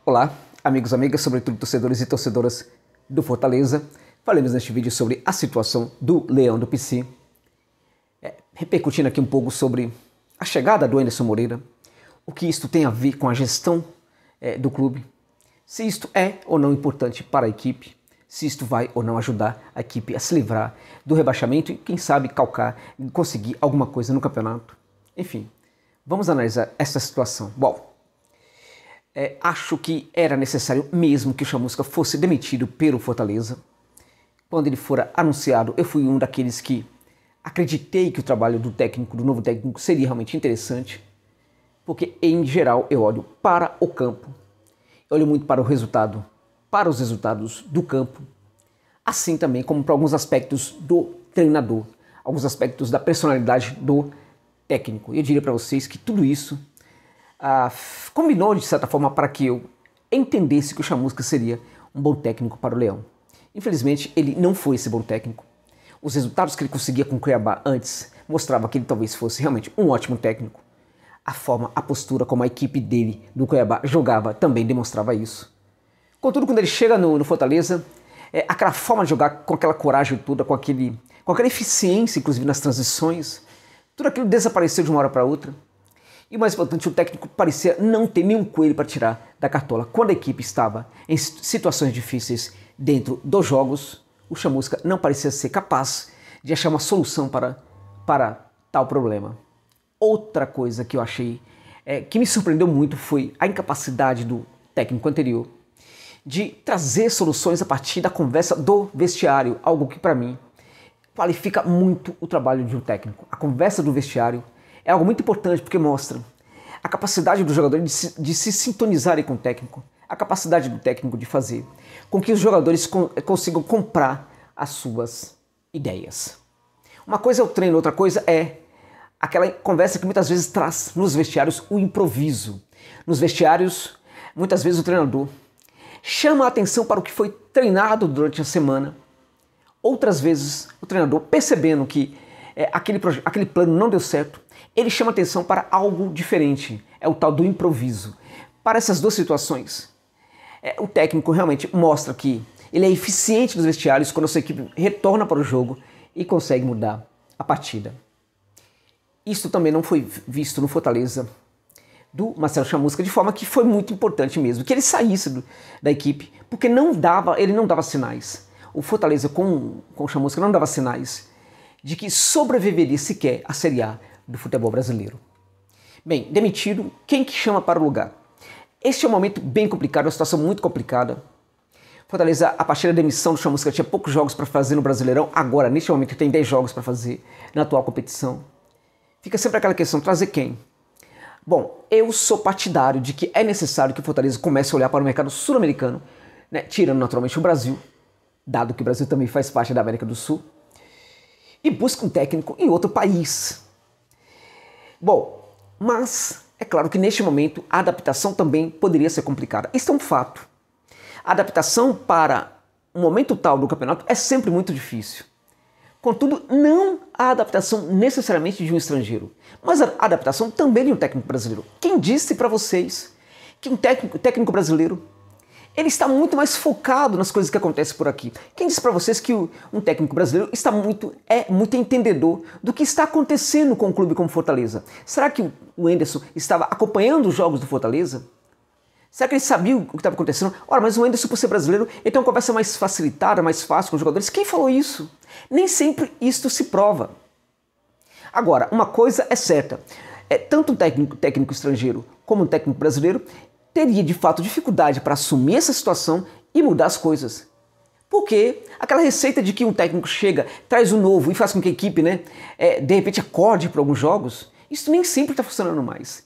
Olá, amigos e amigas, sobretudo torcedores e torcedoras do Fortaleza. Falamos neste vídeo sobre a situação do Leão do PC, repercutindo aqui um pouco sobre a chegada do Anderson Moreira, o que isto tem a ver com a gestão do clube, se isto é ou não importante para a equipe, se isto vai ou não ajudar a equipe a se livrar do rebaixamento e, quem sabe, calcar e conseguir alguma coisa no campeonato. Enfim, vamos analisar essa situação. Bom, acho que era necessário mesmo que o Chamusca fosse demitido pelo Fortaleza. Quando ele fora anunciado, eu fui um daqueles que acreditei que o trabalho do técnico, do novo técnico, seria realmente interessante, porque em geral eu olho para o campo, eu olho muito para o resultado, para os resultados do campo, assim também como para alguns aspectos do treinador, alguns aspectos da personalidade do técnico. Eu diria para vocês que tudo isso combinou de certa forma para que eu entendesse que o Chamusca seria um bom técnico para o Leão. Infelizmente ele não foi esse bom técnico. Os resultados que ele conseguia com o Cuiabá antes mostravam que ele talvez fosse realmente um ótimo técnico. A forma, a postura como a equipe dele do Cuiabá jogava também demonstrava isso. Contudo, quando ele chega no Fortaleza, aquela forma de jogar com aquela coragem toda, com aquela eficiência inclusive nas transições, tudo aquilo desapareceu de uma hora para outra. E o mais importante, o técnico parecia não ter nenhum coelho para tirar da cartola. Quando a equipe estava em situações difíceis dentro dos jogos, o Chamusca não parecia ser capaz de achar uma solução para tal problema. Outra coisa que eu achei que me surpreendeu muito foi a incapacidade do técnico anterior de trazer soluções a partir da conversa do vestiário, algo que para mim qualifica muito o trabalho de um técnico. A conversa do vestiário é algo muito importante porque mostra a capacidade do jogador de se sintonizarem com o técnico, a capacidade do técnico de fazer com que os jogadores consigam comprar as suas ideias. Uma coisa é o treino, outra coisa é aquela conversa que muitas vezes traz nos vestiários o improviso. Nos vestiários, muitas vezes o treinador chama a atenção para o que foi treinado durante a semana. Outras vezes o treinador, percebendo que aquele plano não deu certo, ele chama atenção para algo diferente. É o tal do improviso. Para essas duas situações, o técnico realmente mostra que ele é eficiente nos vestiários quando a sua equipe retorna para o jogo e consegue mudar a partida. Isso também não foi visto no Fortaleza do Marcelo Chamusca, de forma que foi muito importante mesmo que ele saísse da equipe, porque ele não dava sinais. O Fortaleza com o Chamusca não dava sinais de que sobreviveria sequer à Série A do futebol brasileiro. Bem, demitido, quem que chama para o lugar? Este é um momento bem complicado, uma situação muito complicada. Fortaleza, a partir da demissão do Chamusca, tinha poucos jogos para fazer no Brasileirão, agora, neste momento, tem 10 jogos para fazer na atual competição. Fica sempre aquela questão, trazer quem? Bom, eu sou partidário de que é necessário que o Fortaleza comece a olhar para o mercado sul-americano, né, tirando naturalmente o Brasil, dado que o Brasil também faz parte da América do Sul, e busque um técnico em outro país. Bom, mas é claro que neste momento a adaptação também poderia ser complicada. Isso é um fato. A adaptação para um momento tal do campeonato é sempre muito difícil. Contudo, não a adaptação necessariamente de um estrangeiro, mas a adaptação também de um técnico brasileiro. Quem disse para vocês que um técnico brasileiro ele está muito mais focado nas coisas que acontecem por aqui? Quem disse para vocês que um técnico brasileiro é muito entendedor do que está acontecendo com um clube como Fortaleza? Será que o Anderson estava acompanhando os jogos do Fortaleza? Será que ele sabia o que estava acontecendo? Ora, mas o Anderson, por ser brasileiro, ele tem uma conversa mais facilitada, mais fácil com os jogadores. Quem falou isso? Nem sempre isto se prova. Agora, uma coisa é certa. Tanto um técnico estrangeiro como um técnico brasileiro teria, de fato, dificuldade para assumir essa situação e mudar as coisas. Porque aquela receita de que um técnico chega, traz um novo e faz com que a equipe, de repente, acorde para alguns jogos, isso nem sempre está funcionando mais.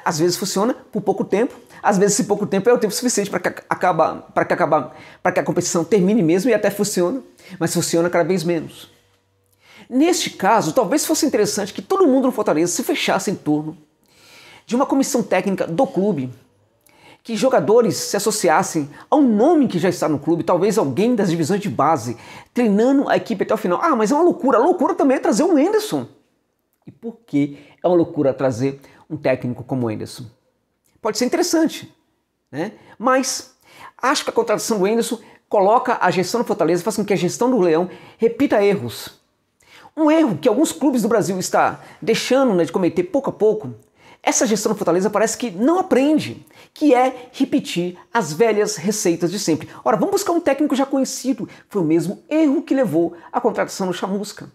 Às vezes funciona por pouco tempo, às vezes esse pouco tempo é o tempo suficiente para que a competição termine mesmo e até funciona, mas funciona cada vez menos. Neste caso, talvez fosse interessante que todo mundo no Fortaleza se fechasse em torno de uma comissão técnica do clube, que jogadores se associassem a um nome que já está no clube, talvez alguém das divisões de base, treinando a equipe até o final. Ah, mas é uma loucura. A loucura também é trazer o Anderson. E por que é uma loucura trazer um técnico como o Anderson? Pode ser interessante. né? Mas acho que a contratação do Wenderson coloca a gestão do Fortaleza, faz com que a gestão do Leão repita erros. Um erro que alguns clubes do Brasil estão deixando, né, de cometer pouco a pouco. Essa gestão do Fortaleza parece que não aprende, que é repetir as velhas receitas de sempre. Ora, vamos buscar um técnico já conhecido. Foi o mesmo erro que levou à contratação do Chamusca.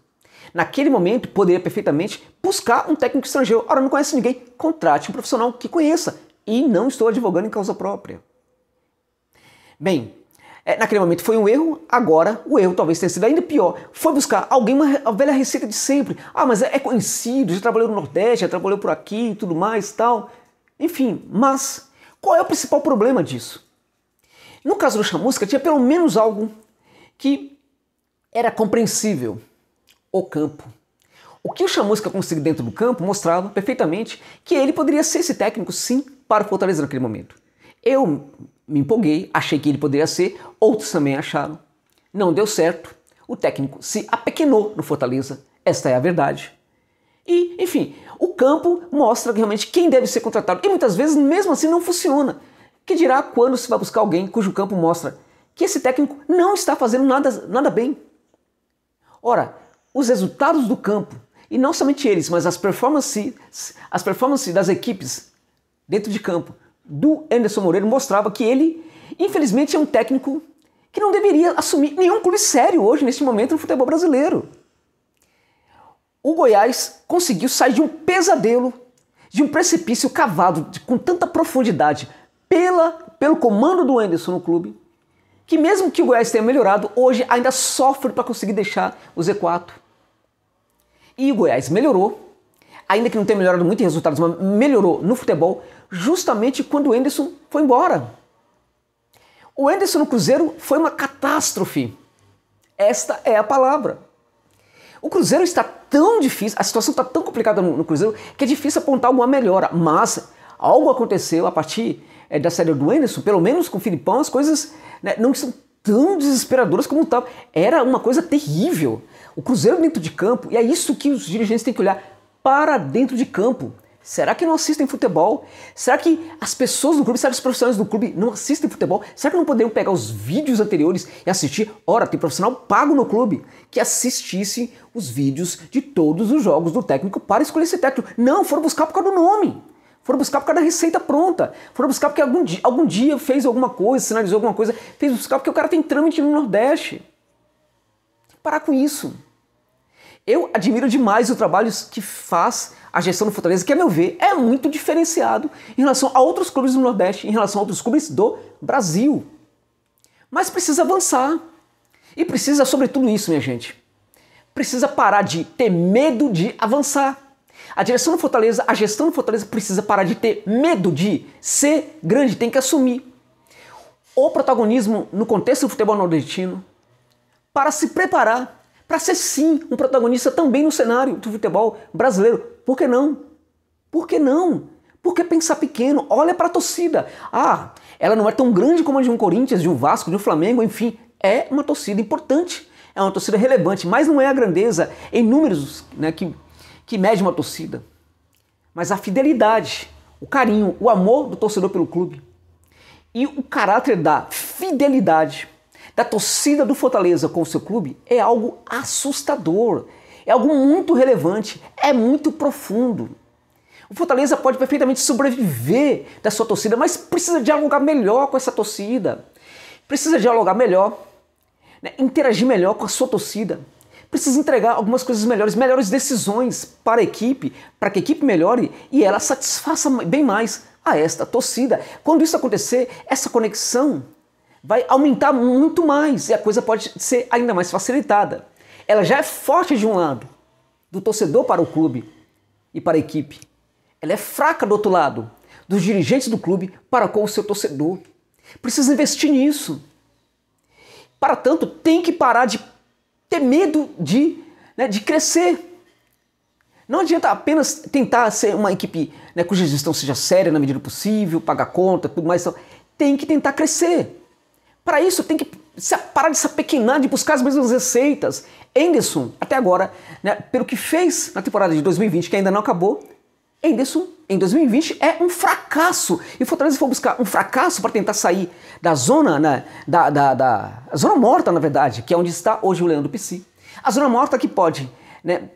Naquele momento, poderia perfeitamente buscar um técnico estrangeiro. Ora, não conhece ninguém, contrate um profissional que conheça. E não estou advogando em causa própria. Bem, naquele momento foi um erro, agora o erro talvez tenha sido ainda pior. Foi buscar alguém, a velha receita de sempre. Ah, mas é conhecido, já trabalhou no Nordeste, já trabalhou por aqui e tudo mais tal. Enfim, mas qual é o principal problema disso? No caso do Chamusca, tinha pelo menos algo que era compreensível. O campo. O que o Chamusca conseguiu dentro do campo mostrava perfeitamente que ele poderia ser esse técnico, sim, para o Fortaleza naquele momento. Eu me empolguei, achei que ele poderia ser, outros também acharam. Não deu certo, o técnico se apequenou no Fortaleza, esta é a verdade. E, enfim, o campo mostra realmente quem deve ser contratado, e muitas vezes mesmo assim não funciona. Que dirá quando se vai buscar alguém cujo campo mostra que esse técnico não está fazendo nada bem. Ora, os resultados do campo, e não somente eles, mas as performances das equipes dentro de campo do Anderson Moreira mostrava que ele, infelizmente, é um técnico que não deveria assumir nenhum clube sério hoje, neste momento, no futebol brasileiro. O Goiás conseguiu sair de um pesadelo, de um precipício cavado com tanta profundidade pelo comando do Anderson no clube, que mesmo que o Goiás tenha melhorado, hoje ainda sofre para conseguir deixar o Z4. E o Goiás melhorou, ainda que não tenha melhorado muito em resultados, mas melhorou no futebol justamente quando o Anderson foi embora. O Anderson no Cruzeiro foi uma catástrofe. Esta é a palavra. O Cruzeiro está tão difícil, a situação está tão complicada no Cruzeiro que é difícil apontar alguma melhora, mas algo aconteceu a partir da saída do Anderson, pelo menos com o Filipão, as coisas, né, não são tão desesperadoras como estavam. Era uma coisa terrível. O Cruzeiro dentro de campo, e é isso que os dirigentes têm que olhar para dentro de campo. Será que não assistem futebol? Será que as pessoas do clube, será que os profissionais do clube não assistem futebol? Será que não poderiam pegar os vídeos anteriores e assistir? Ora, tem profissional pago no clube que assistisse os vídeos de todos os jogos do técnico para escolher esse técnico. Não, foram buscar por causa do nome. Foram buscar por causa da receita pronta. Foram buscar porque algum dia fez alguma coisa, sinalizou alguma coisa. Fez buscar porque o cara tem trâmite no Nordeste. Tem que parar com isso. Eu admiro demais o trabalho que faz a gestão do Fortaleza, que, a meu ver, é muito diferenciado em relação a outros clubes do Nordeste, em relação a outros clubes do Brasil. Mas precisa avançar. E precisa, sobretudo isso, minha gente, precisa parar de ter medo de avançar. A direção do Fortaleza, a gestão do Fortaleza precisa parar de ter medo de ser grande, tem que assumir o protagonismo no contexto do futebol nordestino para se preparar para ser sim um protagonista também no cenário do futebol brasileiro. Por que não? Por que não? Por que pensar pequeno? Olha para a torcida. Ah, ela não é tão grande como a de um Corinthians, de um Vasco, de um Flamengo, enfim. É uma torcida importante, é uma torcida relevante, mas não é a grandeza em números, né, que mede uma torcida. Mas a fidelidade, o carinho, o amor do torcedor pelo clube e o caráter da fidelidade da torcida do Fortaleza com o seu clube é algo assustador, é algo muito relevante, é muito profundo. O Fortaleza pode perfeitamente sobreviver da sua torcida, mas precisa dialogar melhor com essa torcida, precisa dialogar melhor, né, interagir melhor com a sua torcida, precisa entregar algumas coisas melhores decisões para a equipe, para que a equipe melhore e ela satisfaça bem mais a esta torcida. Quando isso acontecer, essa conexão vai aumentar muito mais e a coisa pode ser ainda mais facilitada. Ela já é forte de um lado, do torcedor para o clube e para a equipe. Ela é fraca do outro lado, dos dirigentes do clube para com o seu torcedor. Precisa investir nisso. Para tanto, tem que parar de ter medo de crescer. Não adianta apenas tentar ser uma equipe, né, cuja gestão seja séria na medida do possível, pagar conta, tudo mais. Tem que tentar crescer. Para isso, tem que parar de se apequenar, de buscar as mesmas receitas. Anderson, até agora, né, pelo que fez na temporada de 2020, que ainda não acabou, Anderson, em 2020, é um fracasso. E o Fortaleza foi buscar um fracasso para tentar sair da zona, né, da zona morta, na verdade, que é onde está hoje o Leão do PC. A zona morta que pode, né,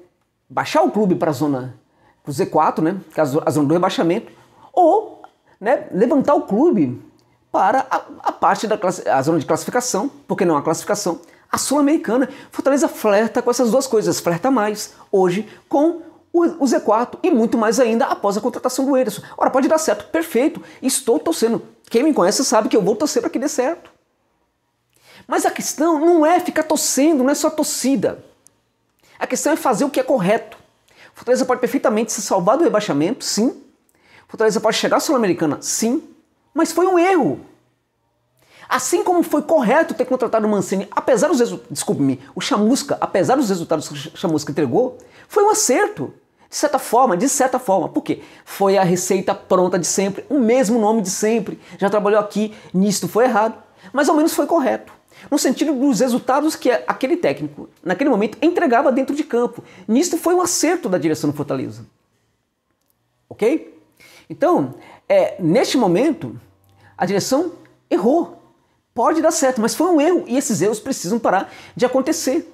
baixar o clube para a zona, para o Z4, né, que é a zona do rebaixamento, ou, né, levantar o clube para a parte a zona de classificação, porque não há classificação, a Sul-Americana. Fortaleza flerta com essas duas coisas, flerta mais hoje com o Z4 e muito mais ainda após a contratação do Anderson. Ora, pode dar certo, perfeito, estou torcendo. Quem me conhece sabe que eu vou torcer para que dê certo. Mas a questão não é ficar torcendo, não é só torcida. A questão é fazer o que é correto. Fortaleza pode perfeitamente se salvar do rebaixamento, sim. Fortaleza pode chegar à Sul-Americana, sim. Mas foi um erro. Assim como foi correto ter contratado o Mancini, apesar dos resultados, desculpe-me, o Chamusca, apesar dos resultados que o Chamusca entregou, foi um acerto. De certa forma. Por quê? Foi a receita pronta de sempre, o mesmo nome de sempre. Já trabalhou aqui, nisto foi errado, mas ao menos foi correto. No sentido dos resultados que aquele técnico, naquele momento, entregava dentro de campo. Nisto foi um acerto da direção do Fortaleza. Ok? Então, neste momento, a direção errou. Pode dar certo, mas foi um erro e esses erros precisam parar de acontecer.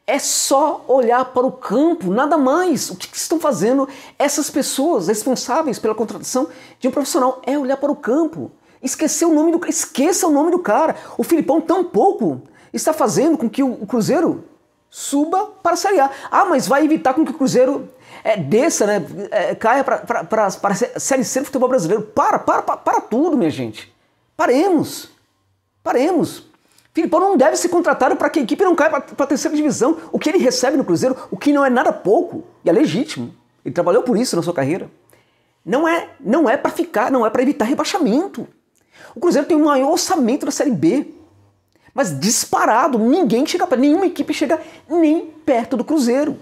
É só olhar para o campo, nada mais. O que estão fazendo essas pessoas responsáveis pela contratação de um profissional? É olhar para o campo. Esqueça o nome do cara. O Filipão tampouco está fazendo com que o Cruzeiro suba para a Série A. Ah, mas vai evitar com que o Cruzeiro desça, né? Caia para a Série C do futebol brasileiro. Para tudo, minha gente. Paremos. Filipão não deve ser contratado para que a equipe não caia para a terceira divisão. O que ele recebe no Cruzeiro, o que não é nada pouco, e é legítimo. Ele trabalhou por isso na sua carreira. Não é para ficar, não é para evitar rebaixamento. O Cruzeiro tem o maior orçamento da Série B. Mas disparado, nenhuma equipe chega nem perto do Cruzeiro.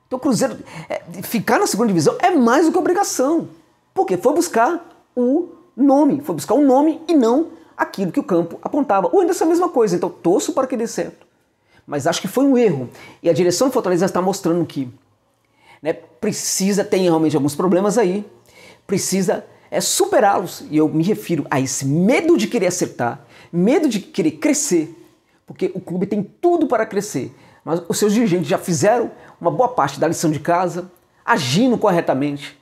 Então o Cruzeiro ficar na segunda divisão é mais do que obrigação. Porque foi buscar o nome. Foi buscar um nome e não aquilo que o campo apontava. O Anderson é a mesma coisa, então torço para que dê certo. Mas acho que foi um erro. E a direção do Fortaleza está mostrando que tem realmente alguns problemas aí, precisa superá-los. E eu me refiro a esse medo de querer acertar, medo de querer crescer, porque o clube tem tudo para crescer. Mas os seus dirigentes já fizeram uma boa parte da lição de casa, agindo corretamente,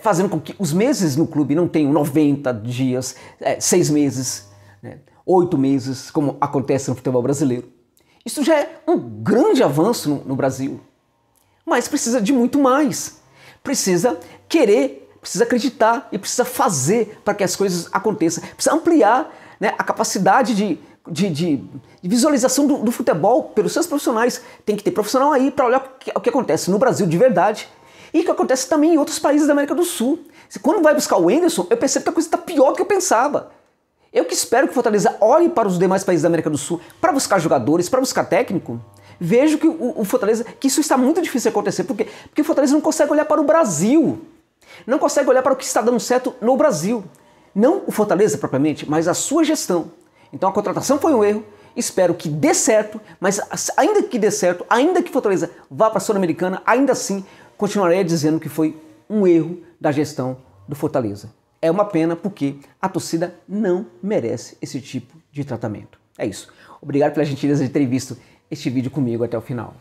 fazendo com que os meses no clube não tenham 90 dias, 6 meses, 8 meses, como acontece no futebol brasileiro. Isso já é um grande avanço no Brasil. Mas precisa de muito mais. Precisa querer, precisa acreditar e precisa fazer para que as coisas aconteçam. Precisa ampliar a capacidade de visualização do futebol pelos seus profissionais. Tem que ter profissional aí para olhar o que acontece no Brasil de verdade e o que acontece também em outros países da América do Sul. Quando vai buscar o Anderson, eu percebo que a coisa está pior do que eu pensava. Eu que espero que o Fortaleza olhe para os demais países da América do Sul para buscar jogadores, para buscar técnico. Vejo que o Fortaleza, que isso está muito difícil de acontecer. Por quê? Porque o Fortaleza não consegue olhar para o Brasil. Não consegue olhar para o que está dando certo no Brasil. Não o Fortaleza propriamente, mas a sua gestão. Então a contratação foi um erro. Espero que dê certo, mas ainda que dê certo, ainda que o Fortaleza vá para a Sul-Americana, ainda assim continuarei dizendo que foi um erro da gestão do Fortaleza. É uma pena porque a torcida não merece esse tipo de tratamento. É isso. Obrigado pela gentileza de terem visto este vídeo comigo até o final.